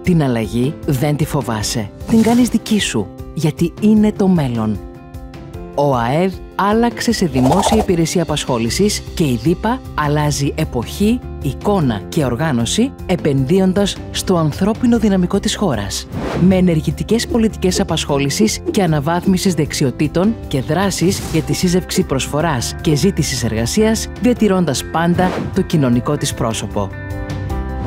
Την αλλαγή δεν τη φοβάσαι. Την κάνεις δική σου, γιατί είναι το μέλλον. Ο ΑΕΔ άλλαξε σε δημόσια υπηρεσία απασχόλησης και η ΔΥΠΑ αλλάζει εποχή, εικόνα και οργάνωση επενδύοντας στο ανθρώπινο δυναμικό της χώρας. Με ενεργητικές πολιτικές απασχόλησης και αναβάθμισης δεξιοτήτων και δράσεις για τη σύζευξη προσφοράς και ζήτησης εργασίας, διατηρώντας πάντα το κοινωνικό της πρόσωπο.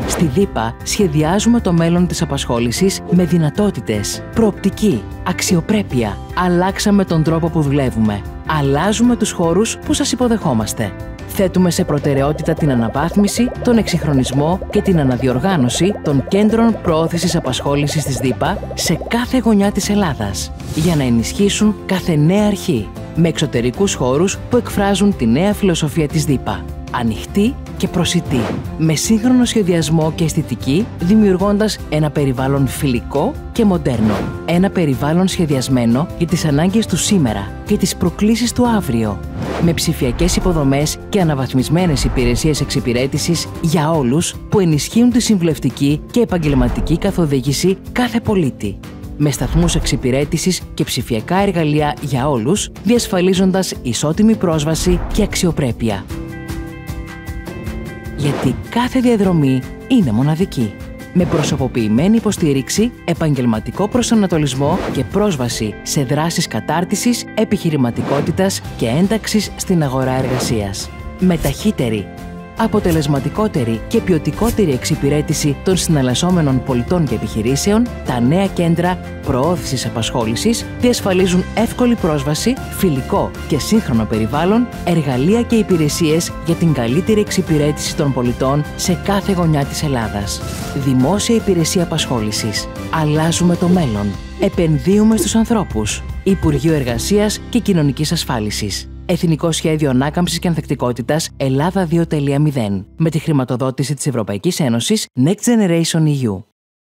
Στη ΔΥΠΑ σχεδιάζουμε το μέλλον της απασχόλησης με δυνατότητες, προοπτική, αξιοπρέπεια. Αλλάξαμε τον τρόπο που δουλεύουμε. Αλλάζουμε τους χώρους που σας υποδεχόμαστε. Θέτουμε σε προτεραιότητα την αναβάθμιση, τον εξυγχρονισμό και την αναδιοργάνωση των κέντρων προώθησης απασχόλησης της ΔΥΠΑ σε κάθε γωνιά της Ελλάδας, για να ενισχύσουν κάθε νέα αρχή, με εξωτερικούς χώρους που εκφράζουν τη νέα φιλοσοφία της ΔΥΠΑ. Ανοιχτή και προσιτή, με σύγχρονο σχεδιασμό και αισθητική, δημιουργώντας ένα περιβάλλον φιλικό και μοντέρνο. Ένα περιβάλλον σχεδιασμένο για τις ανάγκες του σήμερα και τις προκλήσεις του αύριο. Με ψηφιακές υποδομές και αναβαθμισμένες υπηρεσίες εξυπηρέτησης για όλους που ενισχύουν τη συμβουλευτική και επαγγελματική καθοδήγηση κάθε πολίτη. Με σταθμούς εξυπηρέτησης και ψηφιακά εργαλεία για όλους, διασφαλίζοντας ισότιμη πρόσβαση και αξιοπρέπεια. Γιατί κάθε διαδρομή είναι μοναδική. Με προσωποποιημένη υποστήριξη, επαγγελματικό προσανατολισμό και πρόσβαση σε δράσεις κατάρτισης, επιχειρηματικότητας και ένταξης στην αγορά εργασίας. Με ταχύτερη, αποτελεσματικότερη και ποιοτικότερη εξυπηρέτηση των συναλλασσόμενων πολιτών και επιχειρήσεων, τα νέα κέντρα προώθησης απασχόλησης διασφαλίζουν εύκολη πρόσβαση, φιλικό και σύγχρονο περιβάλλον, εργαλεία και υπηρεσίες για την καλύτερη εξυπηρέτηση των πολιτών σε κάθε γωνιά της Ελλάδας. Δημόσια υπηρεσία απασχόλησης. Αλλάζουμε το μέλλον. Επενδύουμε στους ανθρώπους. Υπουργείο Εργασίας και Κοινωνικής Ασφάλισης. Εθνικό Σχέδιο Ανάκαμψης και Ανθεκτικότητας Ελλάδα 2.0, με τη χρηματοδότηση της Ευρωπαϊκής Ένωσης Next Generation EU.